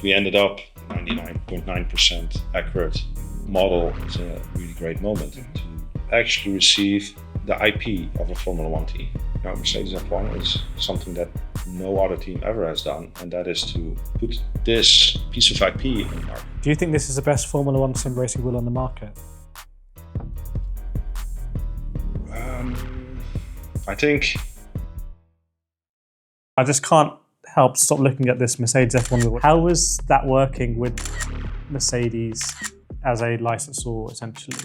We ended up 99.9% accurate model. It's a really great moment to actually receive the IP of a Formula One team. Now, Mercedes F1 is something that no other team ever has done, and that is to put this piece of IP in the market. Do you think this is the best Formula One sim racing wheel on the market? I think I just can't help stop looking at this Mercedes F1 wheel. How was that working with Mercedes as a licensor, essentially?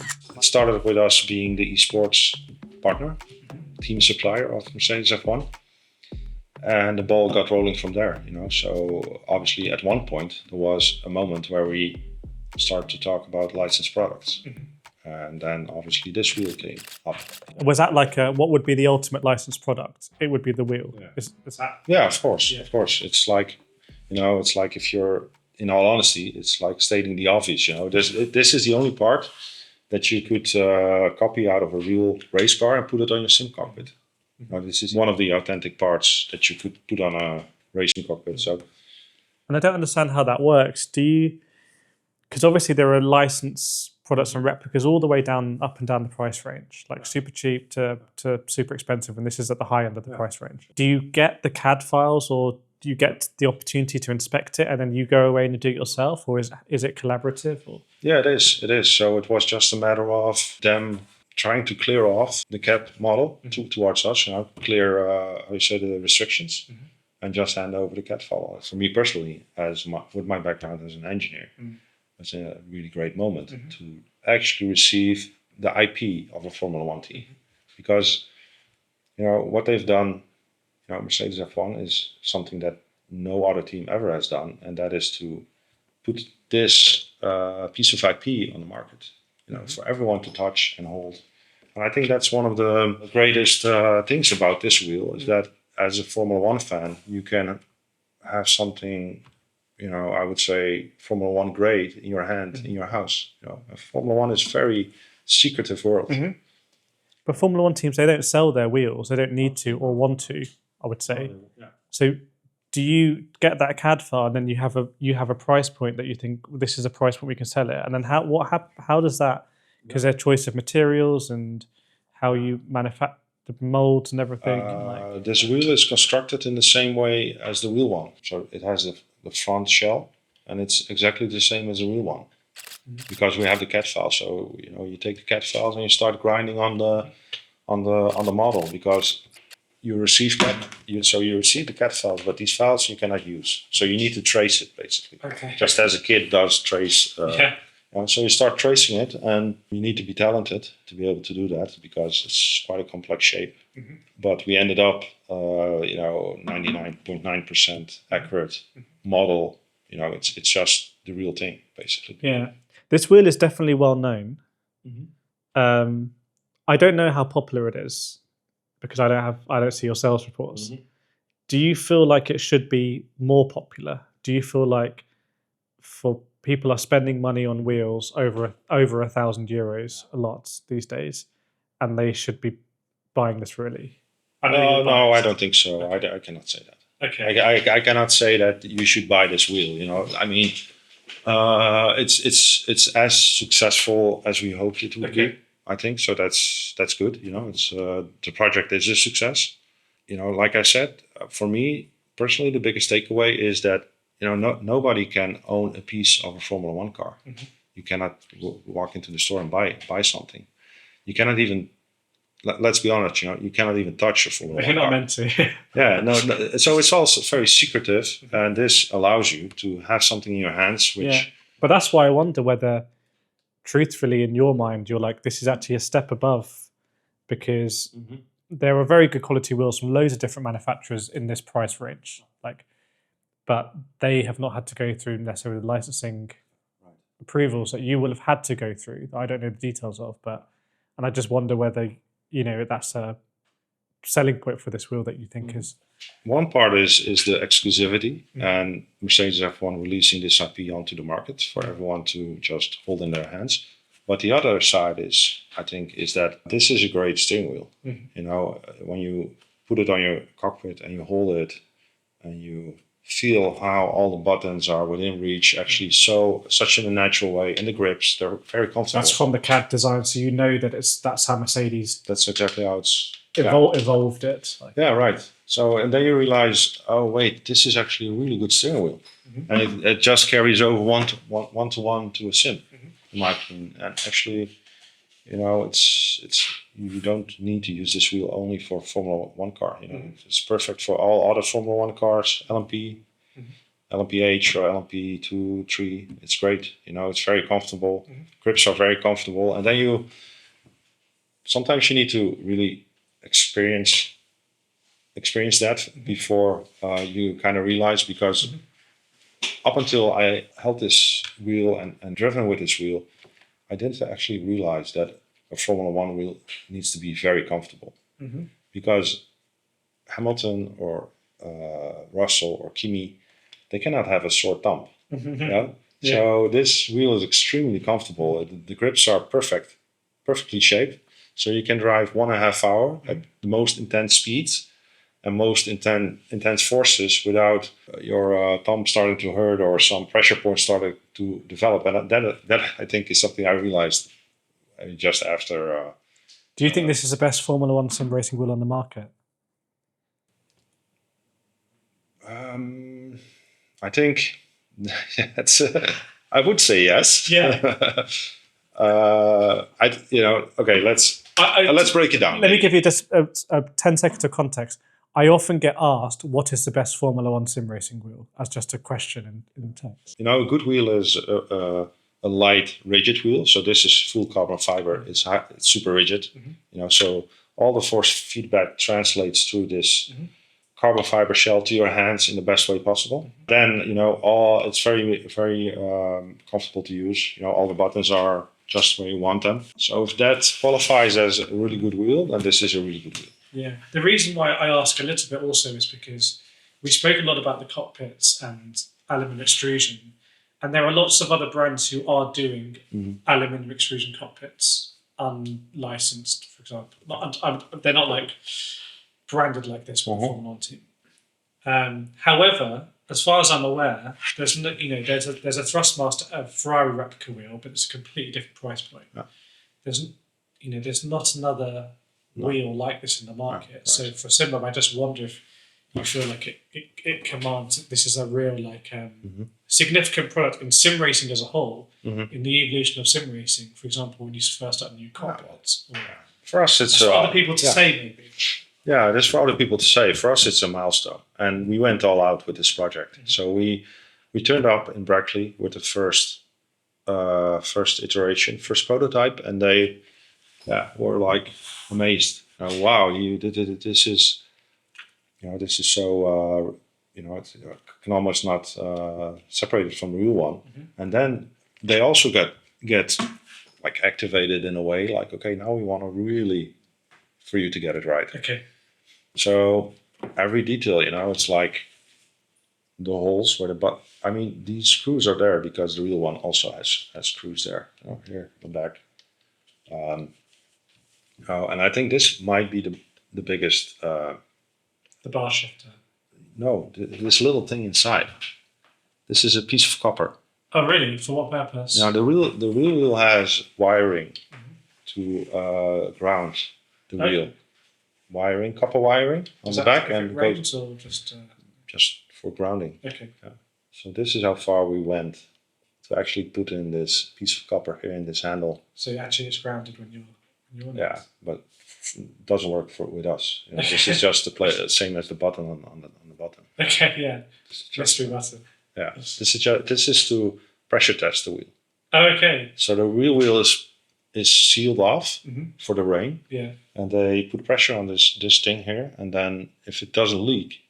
it started with us being the esports partner, team supplier of Mercedes F1, and the ball got rolling from there. So obviously at one point there was a moment where we started to talk about licensed products. And then obviously this wheel came up. Was that like what would be the ultimate licensed product? It would be the wheel. Yeah. Is that? Yeah, of course, of course. It's like, it's like if you're, in all honesty, it's like stating the obvious. This is the only part that you could copy out of a real race car and put it on your sim cockpit. This is one of the authentic parts that you could put on a racing cockpit. So, and I don't understand how that works. Do you? Because obviously there are licensed products and replicas all the way down, up and down the price range, like super cheap to super expensive, and this is at the high end of the price range. Do you get the CAD files, or do you get the opportunity to inspect it and then you go away and do it yourself, or is it collaborative? Or? Yeah, it is. So it was just a matter of them trying to clear off the CAD model towards us, clear the restrictions, and just hand over the CAD file. For me personally, with my background as an engineer, it's a really great moment to actually receive the IP of a Formula One team. Because, what they've done, Mercedes F1 is something that no other team ever has done, and that is to put this piece of IP on the market, for everyone to touch and hold. And I think that's one of the greatest things about this wheel is that as a Formula One fan, you can have something, I would say Formula One grade in your hand, in your house. Formula One is a very secretive world. But Formula One teams, they don't sell their wheels. They don't need to or want to, I would say. Yeah. So do you get that CAD file and then you have a price point that you think this is a price point we can sell it? And then how does that, because their choice of materials and how you manufacture the molds and everything? This wheel is constructed in the same way as the real one. So it has the front shell, and it's exactly the same as the real one, because we have the CAD file. So you take the CAD files and you start grinding on the model, because you receive you receive the CAD files, but these files you cannot use. So you need to trace it basically, just as a kid does trace. So you start tracing it, and you need to be talented to be able to do that, because it's quite a complex shape. But we ended up 99.9% accurate model. It's just the real thing basically. Yeah, this wheel is definitely well known. I don't know how popular it is because I don't see your sales reports. Do you feel like it should be more popular? Do you feel like people are spending money on wheels over €1,000 a lot these days, and they should be buying this really? No, I don't think so. I cannot say that. Okay. I cannot say that you should buy this wheel. I mean, it's as successful as we hoped it would be. I think so. That's good. It's the project is a success. Like I said, for me personally, the biggest takeaway is that nobody can own a piece of a Formula One car. You cannot walk into the store and buy something. You cannot even. Let's be honest, you cannot even touch a Formula One car. You're not meant to. Yeah, no. So it's also very secretive, and this allows you to have something in your hands. But that's why I wonder whether, truthfully, in your mind, you're like, this is actually a step above, because there are very good quality wheels from loads of different manufacturers in this price range. But they have not had to go through necessarily the licensing approvals that you will have had to go through. I don't know the details of, and I just wonder whether that's a selling point for this wheel that you think is. One part is the exclusivity, and Mercedes F1 releasing this IP onto the market for everyone to just hold in their hands. But the other side is that this is a great steering wheel. When you put it on your cockpit and you hold it and you feel how all the buttons are within reach, actually such in a natural way. And the grips, they're very comfortable. That's from the CAD design, so you know that that's how Mercedes That's exactly how it's evolved it. Like, yeah, right. So, and then you realize, oh wait, this is actually a really good steering wheel, and it just carries over one to one to a sim, in my opinion. And actually, it's you don't need to use this wheel only for Formula One car. It's perfect for all other Formula One cars, LMP, LMPH or LMP2, 3. It's great. It's very comfortable. Grips are very comfortable, and then sometimes you need to really experience that before you kind of realize, because up until I held this wheel and driven with this wheel, I didn't actually realize that a Formula One wheel needs to be very comfortable, because Hamilton or Russell or Kimi, they cannot have a sore thumb. So this wheel is extremely comfortable. The grips are perfectly shaped, so you can drive 1.5 hours at the most intense speeds and most intense forces without your thumb starting to hurt or some pressure points starting to develop. And that I think is something I realized just after. do you think this is the best Formula One sim racing wheel on the market? I think that's. I would say yes. Yeah. Okay. Let's break it down. Let me give you just a 10 seconds of context. I often get asked, what is the best Formula One sim racing wheel? As just a question in text. A good wheel is a light, rigid wheel. So this is full carbon fiber. It's super rigid. So all the force feedback translates through this carbon fiber shell to your hands in the best way possible. Then it's very very comfortable to use. All the buttons are just where you want them. So if that qualifies as a really good wheel, then this is a really good wheel. Yeah. The reason why I ask a little bit also is because we spoke a lot about the cockpits and aluminium extrusion, and there are lots of other brands who are doing aluminium extrusion cockpits unlicensed, for example. They're not like branded like this with the Formula One team. However, as far as I'm aware, there's a Thrustmaster, a Ferrari replica wheel, but it's a completely different price point. Yeah. There's not another wheel like this in the market. Right. So for Simba, I just wonder if you feel like it commands. This is a real significant product in sim racing as a whole. In the evolution of sim racing, for example, when you first start new cockpits. For us, it's for other people to say maybe. Yeah, it is for other people to say. For us, it's a milestone, and we went all out with this project. So we turned up in Brackley with the first iteration, first prototype, and they were like amazed. Wow, you did it! This is so it can almost not separate it from the real one. And then they also get like activated in a way, like, okay, now we want to really for you to get it right. Okay. So every detail, it's like the holes where these screws are there because the real one also has screws there. Here in the back. And I think this might be the biggest. The bar shifter. No, this little thing inside. This is a piece of copper. Oh, really? For what purpose? Now the real wheel has wiring to ground the wheel. Wiring, copper wiring on the back, and goes or just for grounding. Okay. Yeah. So this is how far we went to actually put in this piece of copper here in this handle. So actually, it's grounded when you're on it. Yeah, but it doesn't work with us. This is just the same as the button on the bottom. Okay, yeah. Mystery button. Yeah, this is to pressure test the wheel. Oh, okay. So the real wheel is sealed off for the rain. Yeah. And they put pressure on this thing here, and then if it doesn't leak,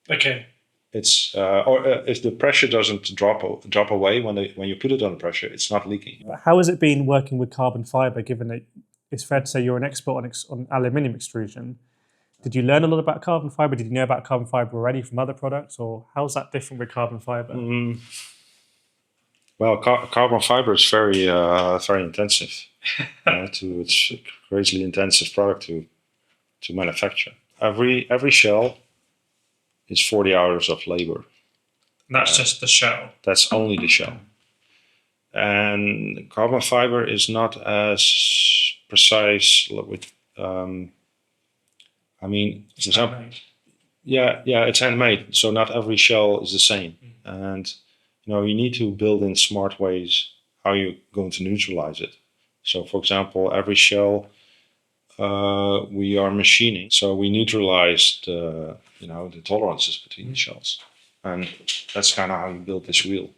okay, it's if the pressure doesn't drop away when you put it under pressure, it's not leaking. How has it been working with carbon fiber? Given that it's fair to say you're an expert on aluminium extrusion, did you learn a lot about carbon fiber? Did you know about carbon fiber already from other products, or how's that different with carbon fiber? Well, carbon fiber is very very intensive. It's a crazily intensive product to manufacture. Every shell is 40 hours of labor. And that's just the shell. That's only the shell. And carbon fiber is not as precise with, I mean, for example, yeah, it's handmade. So not every shell is the same. And, you need to build in smart ways how you're going to neutralize it. So for example, every shell we are machining. So we neutralize the tolerances between the shells. And that's kind of how you build this wheel.